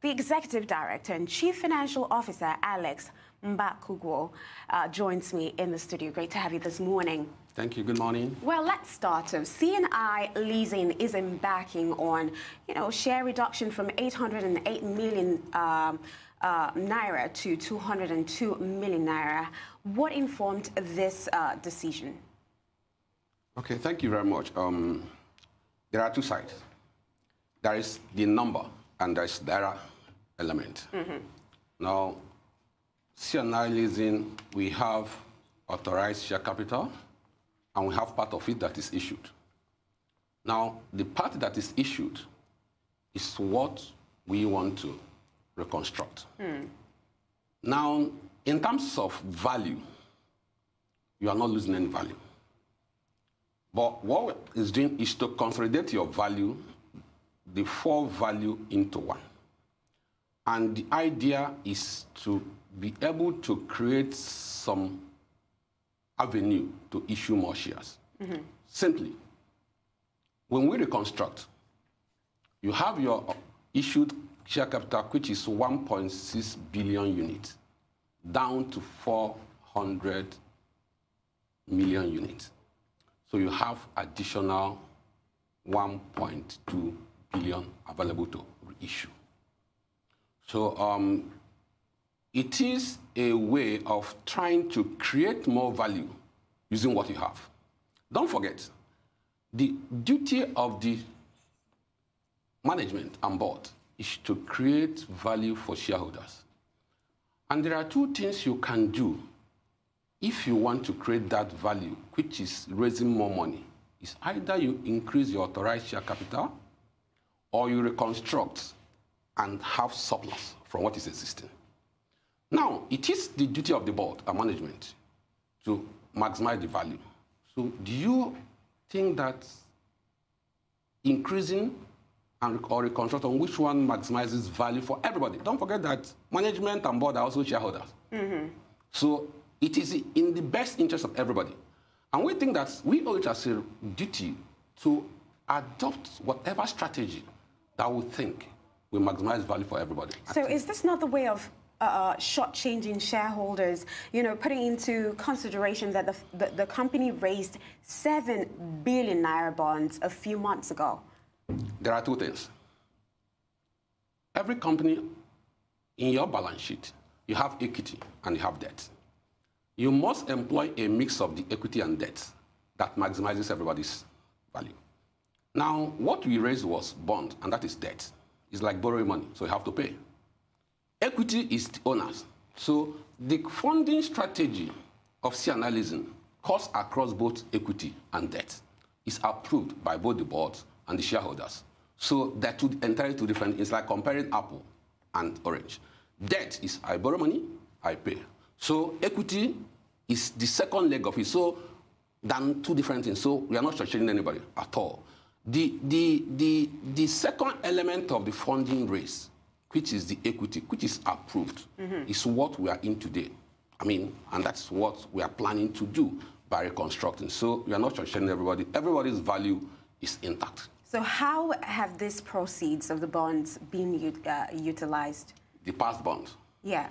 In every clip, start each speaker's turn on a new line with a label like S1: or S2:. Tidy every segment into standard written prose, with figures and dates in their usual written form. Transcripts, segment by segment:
S1: The Executive Director and Chief Financial Officer, Alex Mbakogwu, joins me in the studio. Great to have you this morning.
S2: Thank you. Good morning.
S1: Well, let's start. I Leasing is embarking on, share reduction from 808 million naira to 202 million naira. What informed this decision?
S2: Okay, thank you very much. There are two sides. There is the number and there is the data element. Now, I Leasing, we have authorized share capital, and we have part of it that is issued. Now, the part that is issued is what we want to reconstruct. Now, in terms of value, you are not losing any value. But what it's doing is to consolidate your value, the four value into one. And the idea is to be able to create some avenue to issue more shares. Simply, when we reconstruct, you have your issued share capital, which is 1.6 billion units, down to 400 million units. So you have additional 1.2 billion available to reissue. So it is a way of trying to create more value using what you have. Don't forget, the duty of the management and board is to create value for shareholders. And there are two things you can do if you want to create that value, which is raising more money. It's either you increase your authorized share capital or you reconstruct and have surplus from what is existing. Now, it is the duty of the board and management to maximize the value. So do you think that increasing or reconstruction, which one maximizes value for everybody? Don't forget that management and board are also shareholders. So it is in the best interest of everybody. And we think that we owe it as a duty to adopt whatever strategy that we think will maximize value for everybody.
S1: So is this not the way of short-changing shareholders, putting into consideration that the company raised 7 billion naira bonds a few months ago?
S2: There are two things. Every company, in your balance sheet, you have equity and you have debt. You must employ a mix of the equity and debt that maximizes everybody's value. Now, what we raised was bond, and that is debt. It's like borrowing money, so you have to pay. Equity is the owners. So the funding strategy of I Leasing cuts across both equity and debt. It's approved by both the boards and the shareholders. So they're entirely two different. It's like comparing apple and orange. Debt is I borrow money, I pay. So equity is the second leg of it. So than two different things. So we are not shortchanging anybody at all. The second element of the funding raise, which is the equity, which is approved, is what we are in today. And that's what we are planning to do by reconstructing. So we are not shortchanging everybody. Everybody's value is intact.
S1: So how have these proceeds of the bonds been utilized?
S2: The past bonds?
S1: Yeah.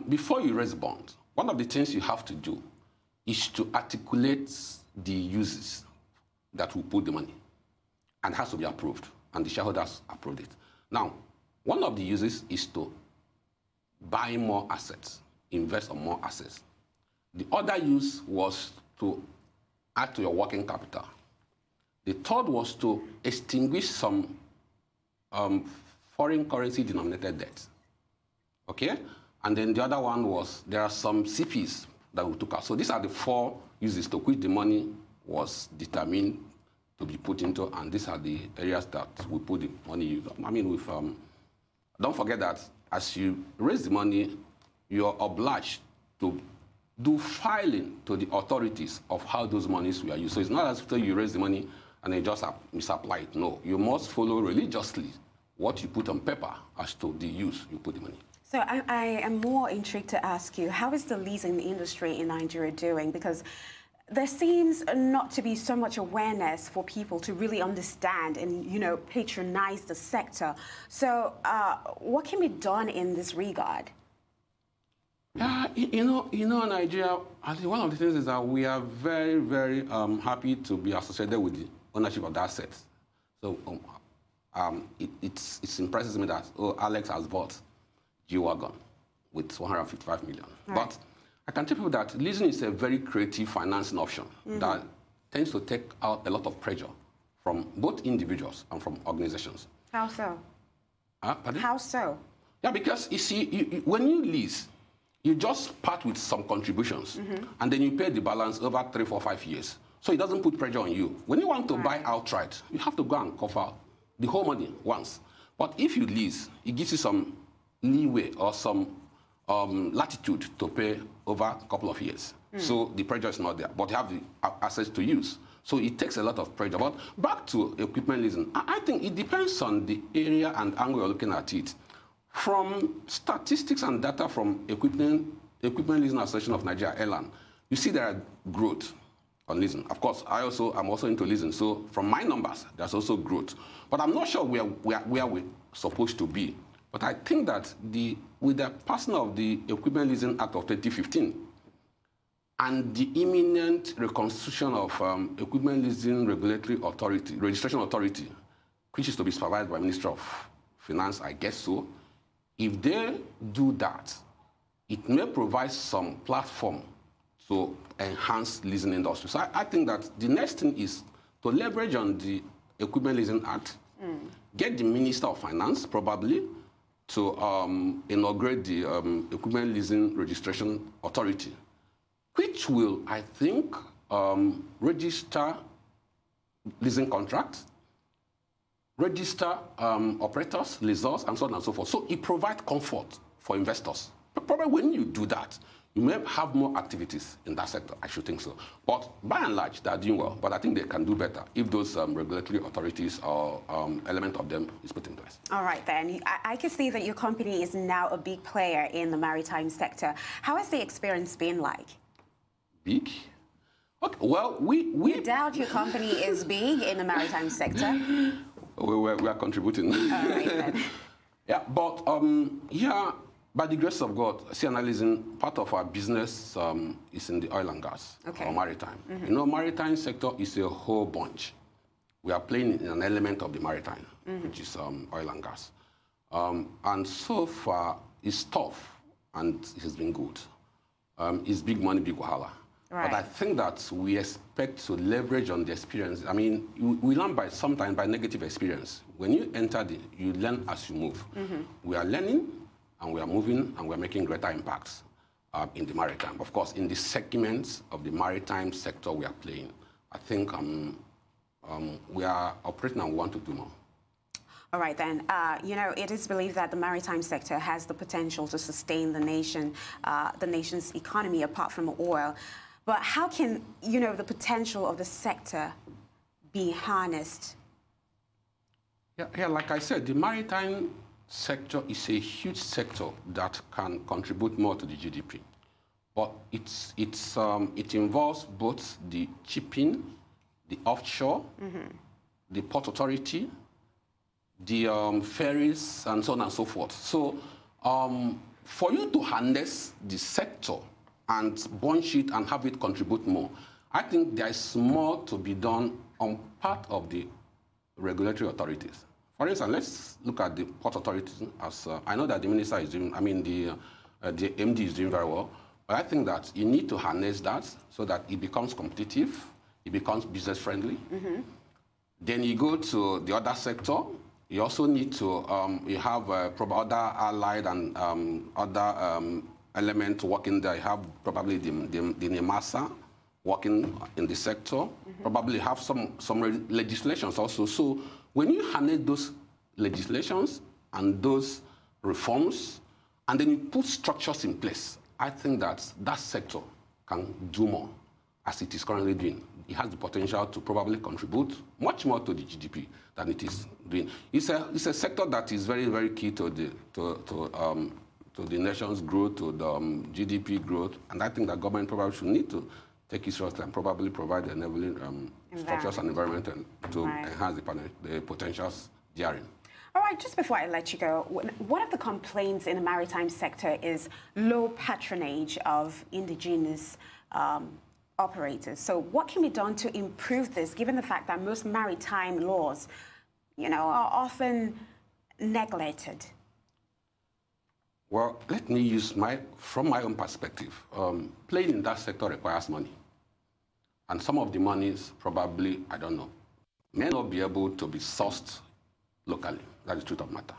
S2: Before you raise a bond, one of the things you have to do is to articulate the uses that will put the money. And it has to be approved. And the shareholders approved it. Now, one of the uses is to buy more assets, invest on more assets. The other use was to add to your working capital. The third was to extinguish some foreign currency denominated debt. Okay? And then the other one was there are some CPs that we took out. So these are the four uses to which the money was determined to be put into, and these are the areas that we put the money. Don't forget that as you raise the money, you're obliged to do filing to the authorities of how those monies were used. So it's not as if you raise the money and then just misapply it. No, you must follow religiously what you put on paper as to the use you put the money.
S1: So I am more intrigued to ask you, how is the leasing industry in Nigeria doing? Because there seems not to be so much awareness for people to really understand and, you know, patronize the sector. So what can be done in this regard?
S2: You know, Nigeria, I think one of the things is that we are very, very happy to be associated with the ownership of the assets. So it impresses me that, oh, Alex has bought G-Wagon with 155 million. Right. But I can tell people that leasing is a very creative financing option that tends to take out a lot of pressure from both individuals and from organizations.
S1: How so?
S2: Pardon?
S1: How so?
S2: Yeah, because you see, when you lease, you just part with some contributions, and then you pay the balance over 3, 4, 5 years. So it doesn't put pressure on you. When you want to buy outright, you have to go and cover the whole money once. But if you lease, it gives you some leeway or some latitude to pay over a couple of years. So the pressure is not there, but you have the assets to use. So it takes a lot of pressure. But back to equipment leasing, I think it depends on the area and angle you're looking at it. From statistics and data from Equipment Leasing Association of Nigeria, ELAN, you see there are growth on leasing. Of course, I'm also into leasing. So from my numbers, there's also growth. But I'm not sure where we're supposed to be. But I think that with the passing of the Equipment Leasing Act of 2015 and the imminent reconstitution of Equipment Leasing Regulatory Authority, Registration Authority, which is to be supervised by Ministry of Finance, I guess so, if they do that, it may provide some platform to enhance leasing industry. So I think that the next thing is to leverage on the Equipment Leasing Act, get the Minister of Finance probably to inaugurate the Equipment Leasing Registration Authority, which will, I think, register leasing contracts, register operators, lessors, and so on and so forth. So it provides comfort for investors. But probably when you do that, you may have more activities in that sector. I should think so. But by and large, they're doing well. But I think they can do better if those regulatory authorities or element of them is put in place.
S1: All right, then. I can see that your company is now a big player in the maritime sector. How has the experience been like?
S2: Big? Okay, well, we
S1: You doubt your company is big in the maritime sector?
S2: We are contributing.
S1: All right, then.
S2: Yeah, but yeah, by the grace of God, C&I Leasing, part of our business is in the oil and gas, or maritime. You know, maritime sector is a whole bunch. We are playing in an element of the maritime, which is oil and gas. And so far, it's tough, and it has been good. It's big money, big wahala. Right. But I think that we expect to leverage on the experience. I mean, we learn sometimes by negative experience. When you enter you learn as you move. We are learning, and we are moving, and we are making greater impacts in the maritime. Of course, in the segments of the maritime sector we are playing, I think we are operating and we want to do more.
S1: All right, then. You know, it is believed that the maritime sector has the potential to sustain the nation's economy apart from oil. But how can, you know, the potential of the sector be harnessed?
S2: Yeah, like I said, the maritime sector is a huge sector that can contribute more to the GDP. But it involves both the shipping, the offshore, the port authority, the ferries, and so on and so forth. So for you to harness the sector and bunch it and have it contribute more, I think there is more to be done on part of the regulatory authorities. For instance, let's look at the port authorities. As I know that the minister is doing, I mean, the MD is doing very well. But I think that you need to harness that so that it becomes competitive, it becomes business friendly. Then you go to the other sector. You also need to, you have probably other allied and other elements working there. You have probably the NEMASA working in the sector. Probably have some legislations also. So when you harness those legislations and those reforms, and then you put structures in place, I think that that sector can do more as it is currently doing. It has the potential to probably contribute much more to the GDP than it is doing. It's a sector that is very, very key to the nation's growth, to the GDP growth, and I think that government probably should need to take it seriously and probably provide the enabling structures and environment to enhance the potentials therein.
S1: All right, just before I let you go, one of the complaints in the maritime sector is low patronage of indigenous operators. So what can be done to improve this, given the fact that most maritime laws, are often neglected?
S2: Well, let me use from my own perspective. Playing in that sector requires money. And some of the monies probably, I don't know, may not be able to be sourced locally. That is the truth of the matter.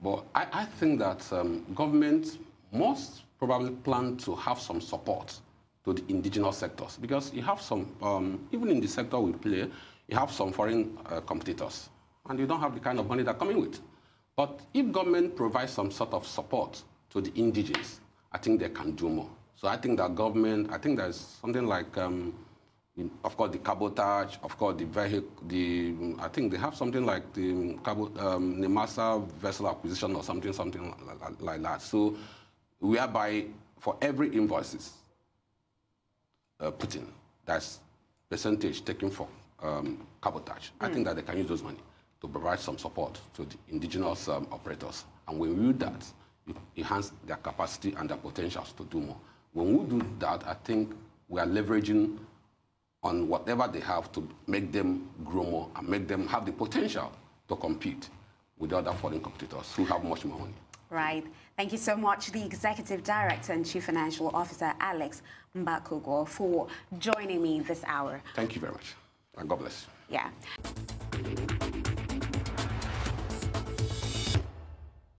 S2: But I think that government must probably plan to have some support to the indigenous sectors, because you have some, even in the sector we play, you have some foreign competitors, and you don't have the kind of money they're coming with. But if government provides some sort of support to the indigenous, I think they can do more. So I think that government, I think there's something like, of course, the cabotage, of course, the vehicle, I think they have something like the NEMASA vessel acquisition or something like that. So whereby for every invoices put in, that's percentage taken for cabotage. I think that they can use those money to provide some support to the indigenous operators. And when we do that, it enhance their capacity and their potentials to do more. When we do that, I think we are leveraging on whatever they have to make them grow more and make them have the potential to compete with other foreign competitors who have much more money.
S1: Right. Thank you so much, the Executive Director and Chief Financial Officer, Alex Mbakogwu, for joining me this hour.
S2: Thank you very much. And God bless you.
S1: Yeah.